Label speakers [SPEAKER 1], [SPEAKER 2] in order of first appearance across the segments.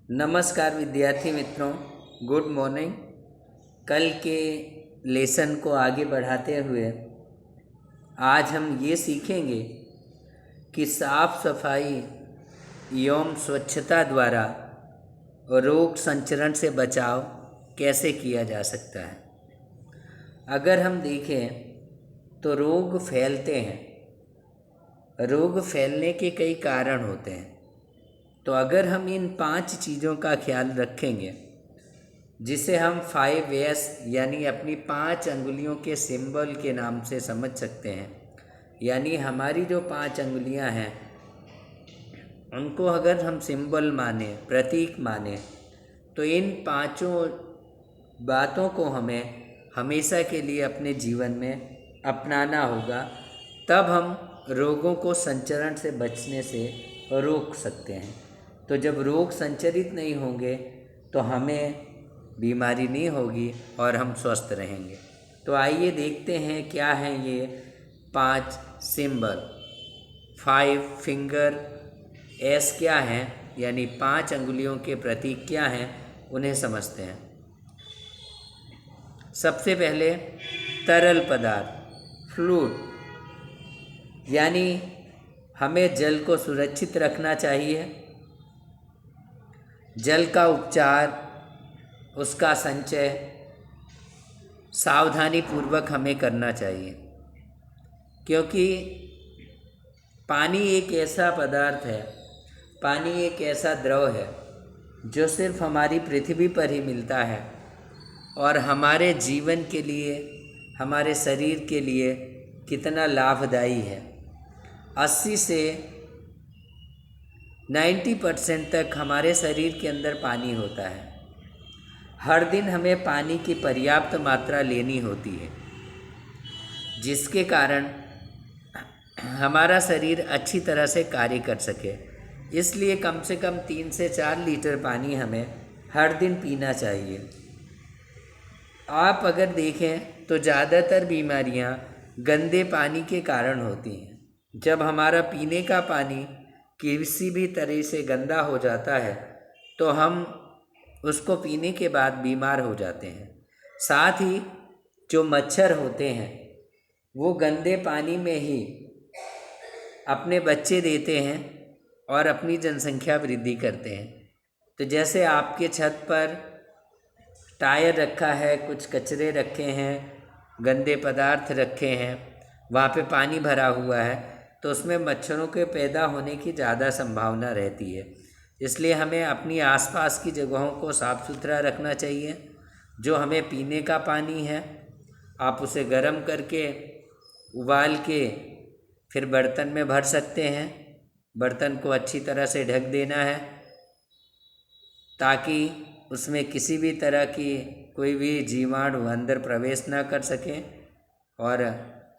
[SPEAKER 1] नमस्कार विद्यार्थी मित्रों, गुड मॉर्निंग। कल के लेसन को आगे बढ़ाते हुए आज हम ये सीखेंगे कि साफ सफाई एवं स्वच्छता द्वारा रोग संचरण से बचाव कैसे किया जा सकता है। अगर हम देखें तो रोग फैलते हैं। रोग फैलने के कई कारण होते हैं। तो अगर हम इन 5 चीज़ों का ख्याल रखेंगे, जिसे हम 5S यानी अपनी 5 अंगुलियों के सिंबल के नाम से समझ सकते हैं, यानी हमारी जो 5 अंगुलियां हैं उनको अगर हम सिंबल माने, प्रतीक माने, तो इन 5 बातों को हमें हमेशा के लिए अपने जीवन में अपनाना होगा। तब हम रोगों को संचरण से बचने से रोक सकते हैं। तो जब रोग संचरित नहीं होंगे तो हमें बीमारी नहीं होगी और हम स्वस्थ रहेंगे। तो आइए देखते हैं क्या हैं ये 5 सिंबल। 5 फिंगर एस क्या हैं, यानी 5 अंगुलियों के प्रतीक क्या हैं, उन्हें समझते हैं। सबसे पहले तरल पदार्थ, फ्लूइड, यानी हमें जल को सुरक्षित रखना चाहिए। जल का उपचार, उसका संचय सावधानी पूर्वक हमें करना चाहिए, क्योंकि पानी एक ऐसा पदार्थ है, पानी एक ऐसा द्रव है जो सिर्फ हमारी पृथ्वी पर ही मिलता है और हमारे जीवन के लिए, हमारे शरीर के लिए कितना लाभदायी है। 80 से 90% तक हमारे शरीर के अंदर पानी होता है। हर दिन हमें पानी की पर्याप्त मात्रा लेनी होती है, जिसके कारण हमारा शरीर अच्छी तरह से कार्य कर सके। इसलिए कम से कम 3 से 4 लीटर पानी हमें हर दिन पीना चाहिए। आप अगर देखें तो ज़्यादातर बीमारियां गंदे पानी के कारण होती हैं। जब हमारा पीने का पानी किसी भी तरह से गंदा हो जाता है तो हम उसको पीने के बाद बीमार हो जाते हैं। साथ ही जो मच्छर होते हैं वो गंदे पानी में ही अपने बच्चे देते हैं और अपनी जनसंख्या वृद्धि करते हैं। तो जैसे आपके छत पर टायर रखा है, कुछ कचरे रखे हैं, गंदे पदार्थ रखे हैं, वहाँ पे पानी भरा हुआ है, तो उसमें मच्छरों के पैदा होने की ज़्यादा संभावना रहती है। इसलिए हमें अपनी आसपास की जगहों को साफ़ सुथरा रखना चाहिए। जो हमें पीने का पानी है, आप उसे गर्म करके उबाल के फिर बर्तन में भर सकते हैं। बर्तन को अच्छी तरह से ढक देना है ताकि उसमें किसी भी तरह की कोई भी जीवाणु अंदर प्रवेश ना कर सकें, और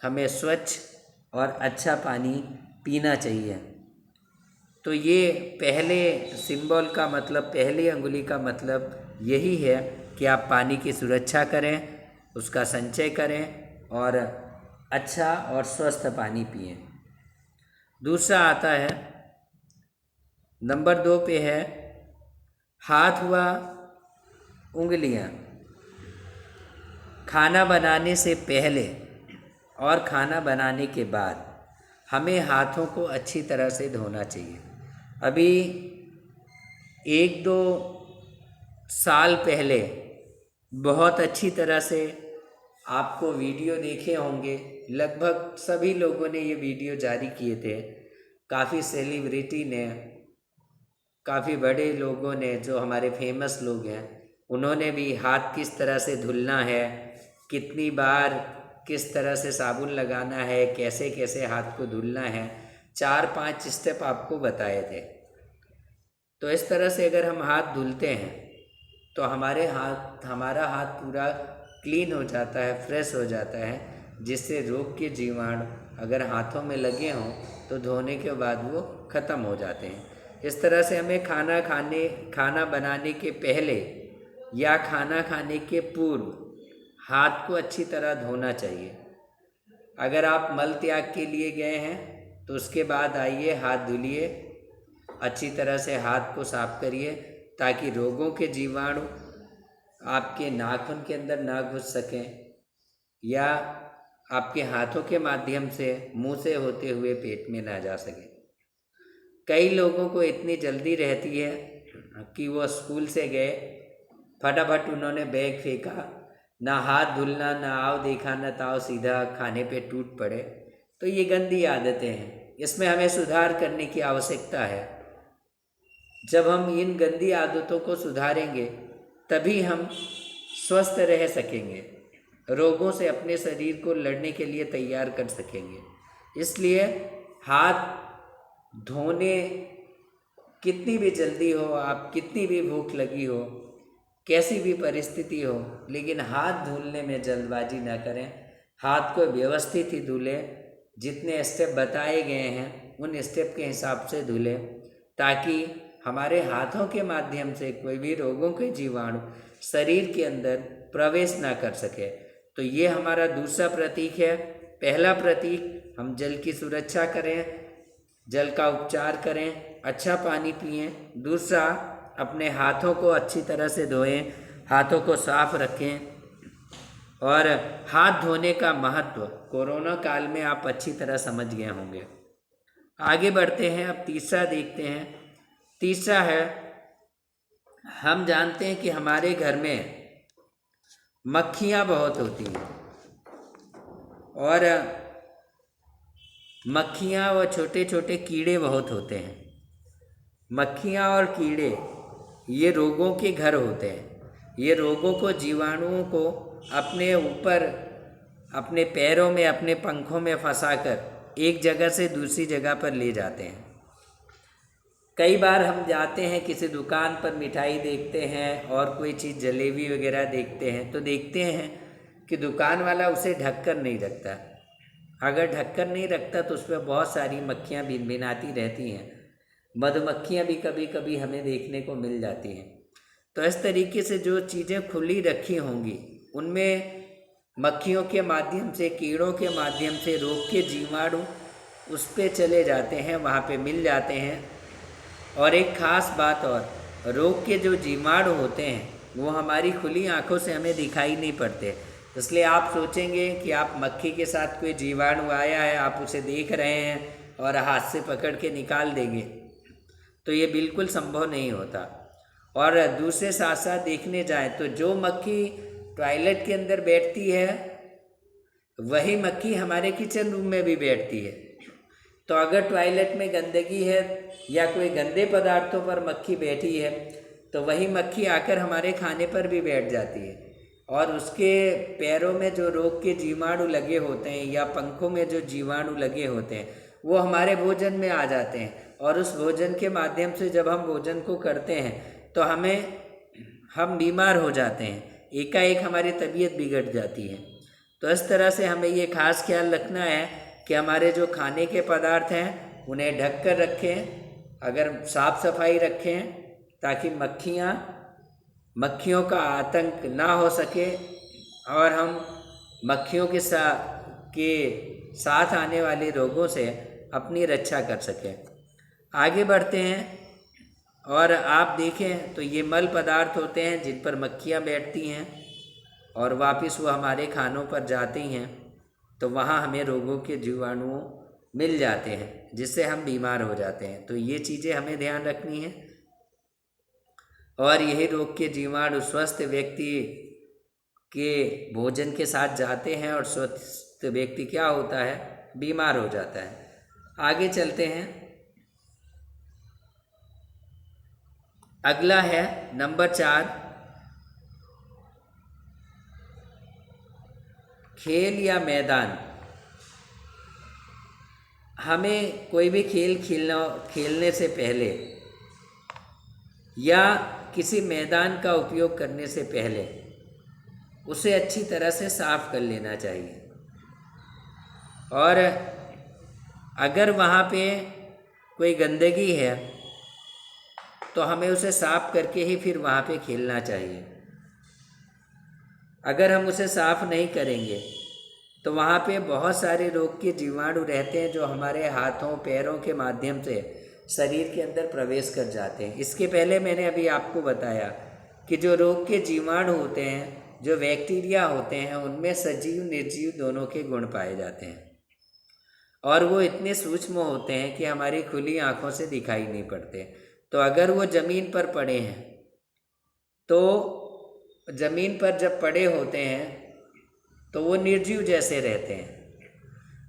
[SPEAKER 1] हमें स्वच्छ और अच्छा पानी पीना चाहिए। तो ये पहले सिंबल का मतलब, पहली अंगुली का मतलब यही है कि आप पानी की सुरक्षा करें, उसका संचय करें और अच्छा और स्वस्थ पानी पिएं। दूसरा आता है, नंबर 2 पे है हाथ व उंगलियां। खाना बनाने से पहले और खाना बनाने के बाद हमें हाथों को अच्छी तरह से धोना चाहिए। अभी 1-2 साल पहले बहुत अच्छी तरह से आपको वीडियो देखे होंगे, लगभग सभी लोगों ने ये वीडियो जारी किए थे। काफ़ी सेलिब्रिटी ने, काफ़ी बड़े लोगों ने, जो हमारे फेमस लोग हैं, उन्होंने भी हाथ किस तरह से धुलना है, कितनी बार किस तरह से साबुन लगाना है, कैसे कैसे हाथ को धुलना है, 4-5 स्टेप आपको बताए थे। तो इस तरह से अगर हम हाथ धुलते हैं तो हमारा हाथ पूरा क्लीन हो जाता है, फ्रेश हो जाता है, जिससे रोग के जीवाणु अगर हाथों में लगे हों तो धोने के बाद वो ख़त्म हो जाते हैं। इस तरह से हमें खाना बनाने के पहले या खाना खाने के पूर्व हाथ को अच्छी तरह धोना चाहिए। अगर आप मल त्याग के लिए गए हैं तो उसके बाद आइए, हाथ धुलिए, अच्छी तरह से हाथ को साफ करिए ताकि रोगों के जीवाणु आपके नाखून के अंदर ना घुस सकें या आपके हाथों के माध्यम से मुंह से होते हुए पेट में ना जा सकें। कई लोगों को इतनी जल्दी रहती है कि वो स्कूल से गए, फटाफट उन्होंने बैग फेंका, ना हाथ धुलना, ना आओ देखा, ना ताओ, सीधा खाने पे टूट पड़े। तो ये गंदी आदतें हैं, इसमें हमें सुधार करने की आवश्यकता है। जब हम इन गंदी आदतों को सुधारेंगे तभी हम स्वस्थ रह सकेंगे, रोगों से अपने शरीर को लड़ने के लिए तैयार कर सकेंगे। इसलिए हाथ धोने कितनी भी जल्दी हो, आप कितनी भी भूख लगी हो, कैसी भी परिस्थिति हो, लेकिन हाथ धुलने में जल्दबाजी ना करें। हाथ को व्यवस्थित ही धुलें, जितने स्टेप बताए गए हैं उन स्टेप के हिसाब से धुलें, ताकि हमारे हाथों के माध्यम से कोई भी रोगों के जीवाणु शरीर के अंदर प्रवेश ना कर सके। तो ये हमारा दूसरा प्रतीक है। पहला प्रतीक, हम जल की सुरक्षा करें, जल का उपचार करें, अच्छा पानी पिएं। दूसरा, अपने हाथों को अच्छी तरह से धोएं, हाथों को साफ रखें। और हाथ धोने का महत्व कोरोना काल में आप अच्छी तरह समझ गए होंगे। आगे बढ़ते हैं, अब तीसरा देखते हैं। तीसरा है, हम जानते हैं कि हमारे घर में मक्खियाँ बहुत होती हैं और मक्खियाँ व छोटे छोटे कीड़े बहुत होते हैं। मक्खियाँ और कीड़े ये रोगों के घर होते हैं। ये रोगों को, जीवाणुओं को अपने ऊपर, अपने पैरों में, अपने पंखों में फंसाकर एक जगह से दूसरी जगह पर ले जाते हैं। कई बार हम जाते हैं किसी दुकान पर, मिठाई देखते हैं और कोई चीज़ जलेबी वगैरह देखते हैं, तो देखते हैं कि दुकान वाला उसे ढककर नहीं रखता। अगर ढककर नहीं रखता तो उसमें बहुत सारी मक्खियाँ भिनभिनाती रहती हैं। मधुमक्खियाँ भी कभी कभी हमें देखने को मिल जाती हैं। तो इस तरीके से जो चीज़ें खुली रखी होंगी उनमें मक्खियों के माध्यम से, कीड़ों के माध्यम से रोग के जीवाणु उस पर चले जाते हैं, वहाँ पे मिल जाते हैं। और एक ख़ास बात और, रोग के जो जीवाणु होते हैं वो हमारी खुली आंखों से हमें दिखाई नहीं पड़ते। इसलिए आप सोचेंगे कि आप मक्खी के साथ कोई जीवाणु आया है, आप उसे देख रहे हैं और हाथ से पकड़ के निकाल देंगे, तो ये बिल्कुल संभव नहीं होता। और दूसरे साथ साथ देखने जाएं तो जो मक्खी टॉयलेट के अंदर बैठती है वही मक्खी हमारे किचन रूम में भी बैठती है। तो अगर टॉयलेट में गंदगी है या कोई गंदे पदार्थों पर मक्खी बैठी है तो वही मक्खी आकर हमारे खाने पर भी बैठ जाती है और उसके पैरों में जो रोग के जीवाणु लगे होते हैं या पंखों में जो जीवाणु लगे होते हैं वो हमारे भोजन में आ जाते हैं और उस भोजन के माध्यम से जब हम भोजन को करते हैं तो हम बीमार हो जाते हैं, एकाएक हमारी तबीयत बिगड़ जाती है। तो इस तरह से हमें ये खास ख्याल रखना है कि हमारे जो खाने के पदार्थ हैं उन्हें ढक कर रखें, अगर साफ़ सफाई रखें ताकि मक्खियों का आतंक ना हो सके और हम मक्खियों के साथ आने वाले रोगों से अपनी रक्षा कर सकें। आगे बढ़ते हैं और आप देखें तो ये मल पदार्थ होते हैं जिन पर मक्खियाँ बैठती हैं और वापस वो हमारे खानों पर जाती हैं, तो वहाँ हमें रोगों के जीवाणु मिल जाते हैं जिससे हम बीमार हो जाते हैं। तो ये चीज़ें हमें ध्यान रखनी है। और यही रोग के जीवाणु स्वस्थ व्यक्ति के भोजन के साथ जाते हैं और स्वस्थ व्यक्ति क्या होता है, बीमार हो जाता है। आगे चलते हैं। अगला है नंबर 4, खेल या मैदान। हमें कोई भी खेल खेलने से पहले या किसी मैदान का उपयोग करने से पहले उसे अच्छी तरह से साफ कर लेना चाहिए और अगर वहाँ पे कोई गंदगी है तो हमें उसे साफ करके ही फिर वहाँ पे खेलना चाहिए। अगर हम उसे साफ नहीं करेंगे तो वहाँ पे बहुत सारे रोग के जीवाणु रहते हैं जो हमारे हाथों पैरों के माध्यम से शरीर के अंदर प्रवेश कर जाते हैं। इसके पहले मैंने अभी आपको बताया कि जो रोग के जीवाणु होते हैं, जो बैक्टीरिया होते हैं, उनमें सजीव निर्जीव दोनों के गुण पाए जाते हैं और वो इतने सूक्ष्म होते हैं कि हमारी खुली आंखों से दिखाई नहीं पड़ते। तो अगर वो ज़मीन पर पड़े हैं तो ज़मीन पर जब पड़े होते हैं तो वो निर्जीव जैसे रहते हैं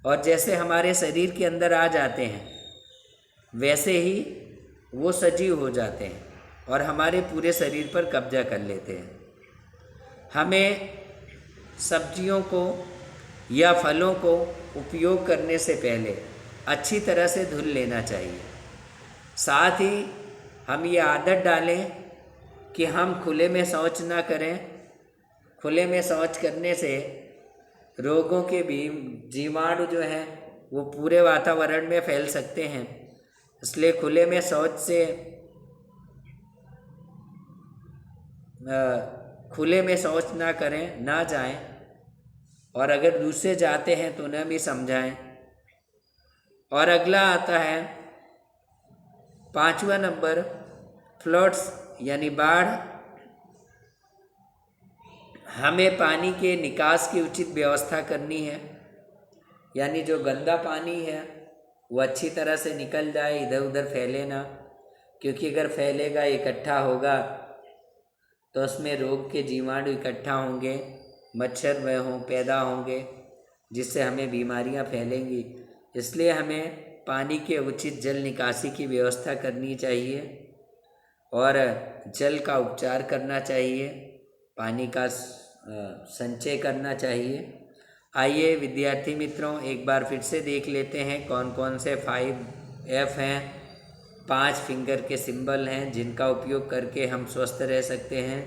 [SPEAKER 1] और जैसे हमारे शरीर के अंदर आ जाते हैं वैसे ही वो सजीव हो जाते हैं और हमारे पूरे शरीर पर कब्जा कर लेते हैं। हमें सब्जियों को या फलों को उपयोग करने से पहले अच्छी तरह से धुल लेना चाहिए। साथ ही हम ये आदत डालें कि हम खुले में शौच ना करें। खुले में शौच करने से रोगों के भी जीवाणु जो हैं वो पूरे वातावरण में फैल सकते हैं। इसलिए खुले में शौच से खुले में शौच ना करें, ना जाएं और अगर दूसरे जाते हैं तो उन्हें भी समझाएं। और अगला आता है 5वां नंबर, फ्लड्स यानी बाढ़। हमें पानी के निकास की उचित व्यवस्था करनी है, यानी जो गंदा पानी है वो अच्छी तरह से निकल जाए, इधर उधर फैले ना, क्योंकि अगर फैलेगा, इकट्ठा होगा तो उसमें रोग के जीवाणु इकट्ठा होंगे, मच्छर वह पैदा होंगे जिससे हमें बीमारियां फैलेंगी। इसलिए हमें पानी के उचित जल निकासी की व्यवस्था करनी चाहिए और जल का उपचार करना चाहिए, पानी का संचय करना चाहिए। आइए विद्यार्थी मित्रों, एक बार फिर से देख लेते हैं कौन कौन से 5F हैं, 5 फिंगर के सिंबल हैं जिनका उपयोग करके हम स्वस्थ रह सकते हैं।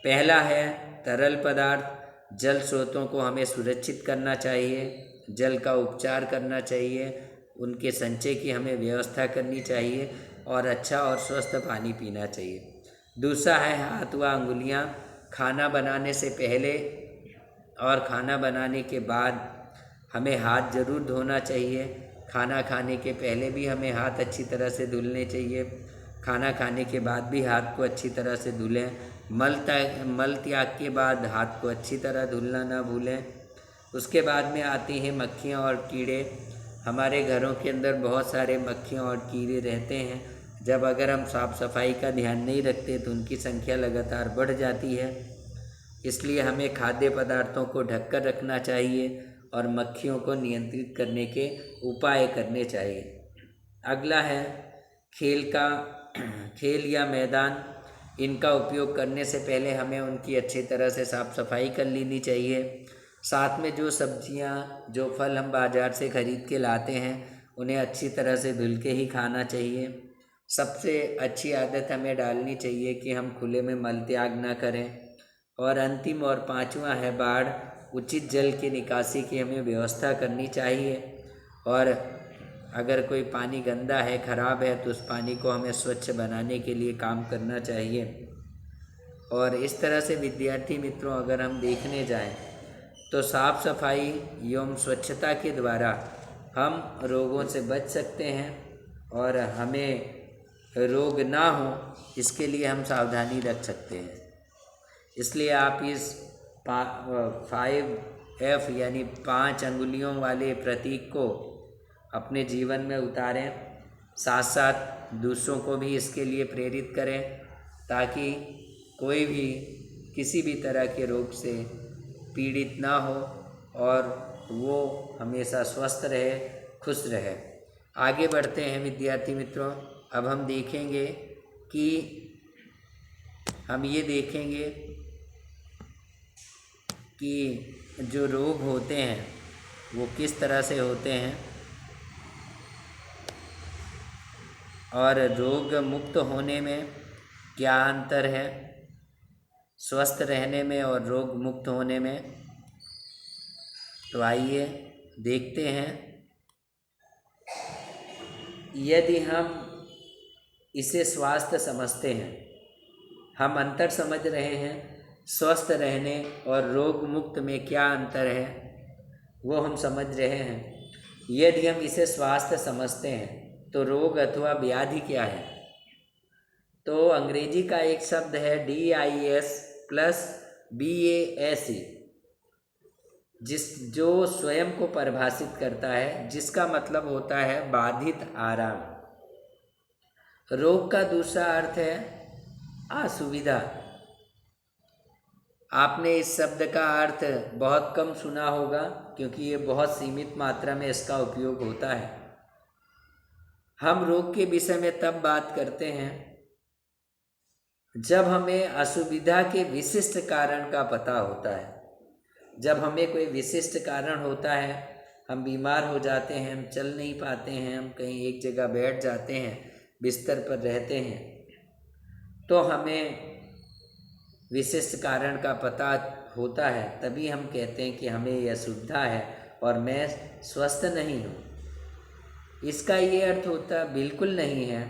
[SPEAKER 1] पहला है तरल पदार्थ। जल स्रोतों को हमें सुरक्षित करना चाहिए, जल का उपचार करना चाहिए, उनके संचय की हमें व्यवस्था करनी चाहिए और अच्छा और स्वस्थ पानी पीना चाहिए। दूसरा है हाथ व अंगुलियां। खाना बनाने से पहले और खाना बनाने के बाद हमें हाथ ज़रूर धोना चाहिए। खाना खाने के पहले भी हमें हाथ अच्छी तरह से धुलने चाहिए, खाना खाने के बाद भी हाथ को अच्छी तरह से धुलें। मल त्याग के बाद हाथ को अच्छी तरह धुलना ना भूलें। उसके बाद में आती हैं मक्खियाँ और कीड़े। हमारे घरों के अंदर बहुत सारे मक्खियाँ और कीड़े रहते हैं। जब अगर हम साफ़ सफाई का ध्यान नहीं रखते तो उनकी संख्या लगातार बढ़ जाती है। इसलिए हमें खाद्य पदार्थों को ढककर रखना चाहिए और मक्खियों को नियंत्रित करने के उपाय करने चाहिए। अगला है खेल या मैदान। इनका उपयोग करने से पहले हमें उनकी अच्छी तरह से साफ़ सफाई कर लेनी चाहिए। साथ में जो सब्जियां, जो फल हम बाज़ार से ख़रीद के लाते हैं उन्हें अच्छी तरह से धुल के ही खाना चाहिए। सबसे अच्छी आदत हमें डालनी चाहिए कि हम खुले में मल त्याग ना करें। और अंतिम और 5वां है बाढ़। उचित जल की निकासी की हमें व्यवस्था करनी चाहिए और अगर कोई पानी गंदा है, ख़राब है, तो उस पानी को हमें स्वच्छ बनाने के लिए काम करना चाहिए। और इस तरह से विद्यार्थी मित्रों, अगर हम देखने जाएं तो साफ़ सफाई एवं स्वच्छता के द्वारा हम रोगों से बच सकते हैं और हमें रोग ना हो इसके लिए हम सावधानी रख सकते हैं। इसलिए आप इस 5F यानी 5 अंगुलियों वाले प्रतीक को अपने जीवन में उतारें। साथ साथ दूसरों को भी इसके लिए प्रेरित करें ताकि कोई भी किसी भी तरह के रोग से पीड़ित ना हो और वो हमेशा स्वस्थ रहे, खुश रहे। आगे बढ़ते हैं विद्यार्थी मित्रों। अब हम देखेंगे कि जो रोग होते हैं वो किस तरह से होते हैं और रोग मुक्त होने में क्या अंतर है, स्वस्थ रहने में और रोग मुक्त होने में। तो आइए देखते हैं। यदि हम इसे स्वास्थ्य समझते हैं, हम अंतर समझ रहे हैं, स्वस्थ रहने और रोग मुक्त में क्या अंतर है वो हम समझ रहे हैं। यदि हम इसे स्वास्थ्य समझते हैं तो रोग अथवा व्याधि क्या है? तो अंग्रेजी का एक शब्द है DIS प्लस BASE, जो स्वयं को परिभाषित करता है, जिसका मतलब होता है बाधित आराम। रोग का दूसरा अर्थ है असुविधा। आपने इस शब्द का अर्थ बहुत कम सुना होगा, क्योंकि ये बहुत सीमित मात्रा में इसका उपयोग होता है। हम रोग के विषय में तब बात करते हैं जब हमें असुविधा के विशिष्ट कारण का पता होता है। जब हमें कोई विशिष्ट कारण होता है, हम बीमार हो जाते हैं, हम चल नहीं पाते हैं, हम कहीं एक जगह बैठ जाते हैं, बिस्तर पर रहते हैं, तो हमें विशिष्ट कारण का पता होता है, तभी हम कहते हैं कि हमें यह असुविधा है और मैं स्वस्थ नहीं हूँ। इसका ये अर्थ होता बिल्कुल नहीं है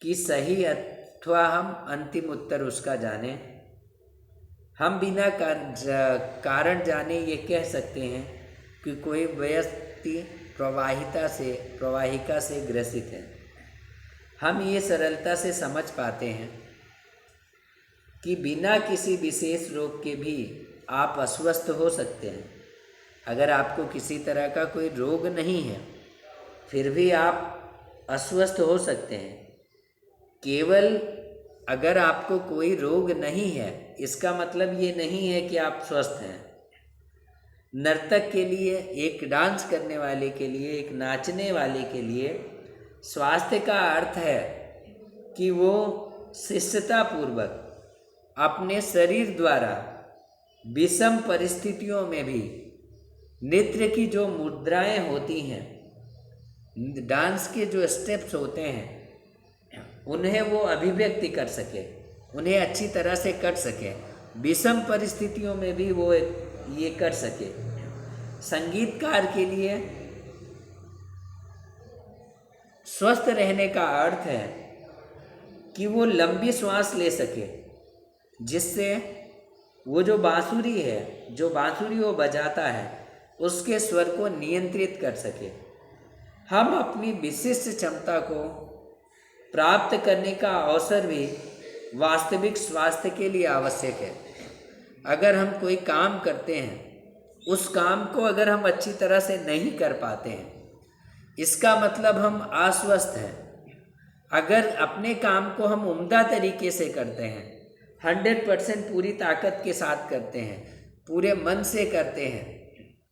[SPEAKER 1] कि सही अथवा हम अंतिम उत्तर उसका जानें। हम बिना कारण जाने ये कह सकते हैं कि कोई व्यक्ति प्रवाहिका से ग्रसित है। हम ये सरलता से समझ पाते हैं कि बिना किसी विशेष रोग के भी आप अस्वस्थ हो सकते हैं। अगर आपको किसी तरह का कोई रोग नहीं है, फिर भी आप अस्वस्थ हो सकते हैं। केवल अगर आपको कोई रोग नहीं है, इसका मतलब ये नहीं है कि आप स्वस्थ हैं। नर्तक के लिए, एक डांस करने वाले के लिए, एक नाचने वाले के लिए स्वास्थ्य का अर्थ है कि वो शिष्टतापूर्वक अपने शरीर द्वारा विषम परिस्थितियों में भी नृत्य की जो मुद्राएं होती हैं, डांस के जो स्टेप्स होते हैं, उन्हें वो अभिव्यक्ति कर सके, उन्हें अच्छी तरह से कर सके, विषम परिस्थितियों में भी वो ये कर सके। संगीतकार के लिए स्वस्थ रहने का अर्थ है कि वो लंबी श्वास ले सके, जिससे वो जो बांसुरी है, जो बांसुरी वो बजाता है, उसके स्वर को नियंत्रित कर सके। हम अपनी विशिष्ट क्षमता को प्राप्त करने का अवसर भी वास्तविक स्वास्थ्य के लिए आवश्यक है। अगर हम कोई काम करते हैं, उस काम को अगर हम अच्छी तरह से नहीं कर पाते हैं, इसका मतलब हम अस्वस्थ हैं। अगर अपने काम को हम उम्दा तरीके से करते हैं, 100% पूरी ताकत के साथ करते हैं, पूरे मन से करते हैं,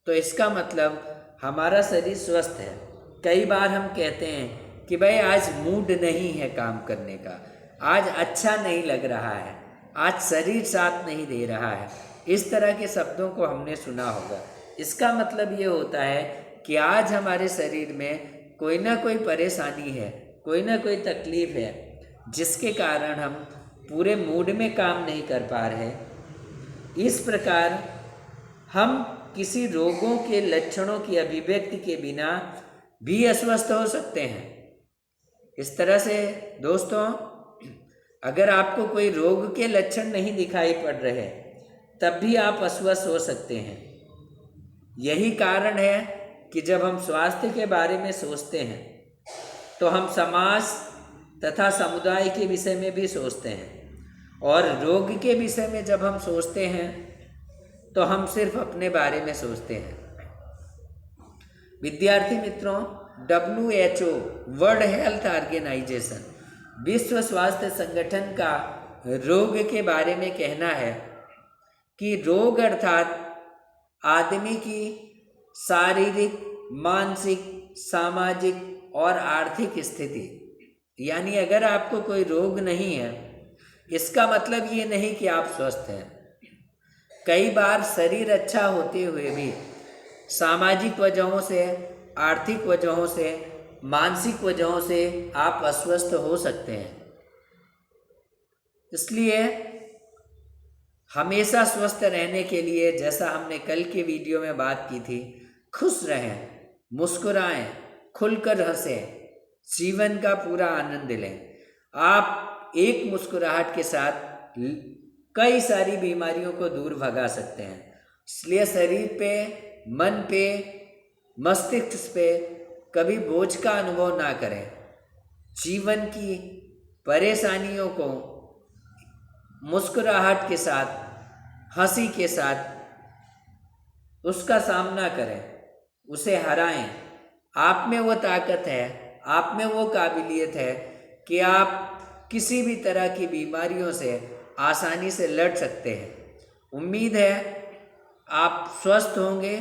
[SPEAKER 1] तो इसका मतलब हमारा शरीर स्वस्थ है। कई बार हम कहते हैं कि भाई आज मूड नहीं है काम करने का, आज अच्छा नहीं लग रहा है, आज शरीर साथ नहीं दे रहा है। इस तरह के शब्दों को हमने सुना होगा। इसका मतलब ये होता है कि आज हमारे शरीर में कोई ना कोई परेशानी है, कोई ना कोई तकलीफ है, जिसके कारण हम पूरे मूड में काम नहीं कर पा रहे। इस प्रकार हम किसी रोगों के लक्षणों की अभिव्यक्ति के बिना भी अस्वस्थ हो सकते हैं। इस तरह से दोस्तों, अगर आपको कोई रोग के लक्षण नहीं दिखाई पड़ रहे, तब भी आप अस्वस्थ हो सकते हैं। यही कारण है कि जब हम स्वास्थ्य के बारे में सोचते हैं, तो हम समाज तथा समुदाय के विषय में भी सोचते हैं, और रोग के विषय में जब हम सोचते हैं, तो हम सिर्फ अपने बारे में सोचते हैं। विद्यार्थी मित्रों, WHO वर्ल्ड हेल्थ ऑर्गेनाइजेशन, विश्व स्वास्थ्य संगठन का रोग के बारे में कहना है कि रोग अर्थात आदमी की शारीरिक, मानसिक, सामाजिक और आर्थिक स्थिति। यानी अगर आपको कोई रोग नहीं है, इसका मतलब ये नहीं कि आप स्वस्थ हैं। कई बार शरीर अच्छा होते हुए भी सामाजिक वजहों से, आर्थिक वजहों से, मानसिक वजहों से आप अस्वस्थ हो सकते हैं। इसलिए हमेशा स्वस्थ रहने के लिए, जैसा हमने कल के वीडियो में बात की थी, खुश रहें, मुस्कुराएं, खुलकर हंसें, जीवन का पूरा आनंद लें। आप एक मुस्कुराहट के साथ कई सारी बीमारियों को दूर भगा सकते हैं। इसलिए शरीर पे, मन पे, मस्तिष्क पे कभी बोझ का अनुभव ना करें। जीवन की परेशानियों को मुस्कुराहट के साथ, हंसी के साथ उसका सामना करें, उसे हराएं। आप में वो ताकत है, आप में वो काबिलियत है कि आप किसी भी तरह की बीमारियों से आसानी से लड़ सकते हैं। उम्मीद है आप स्वस्थ होंगे,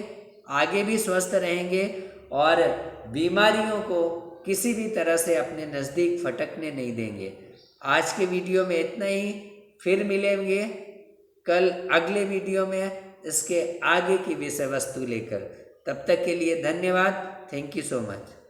[SPEAKER 1] आगे भी स्वस्थ रहेंगे और बीमारियों को किसी भी तरह से अपने नज़दीक फटकने नहीं देंगे। आज के वीडियो में इतना ही, फिर मिलेंगे कल अगले वीडियो में इसके आगे की विषय वस्तु लेकर। तब तक के लिए धन्यवाद। Thank you so much.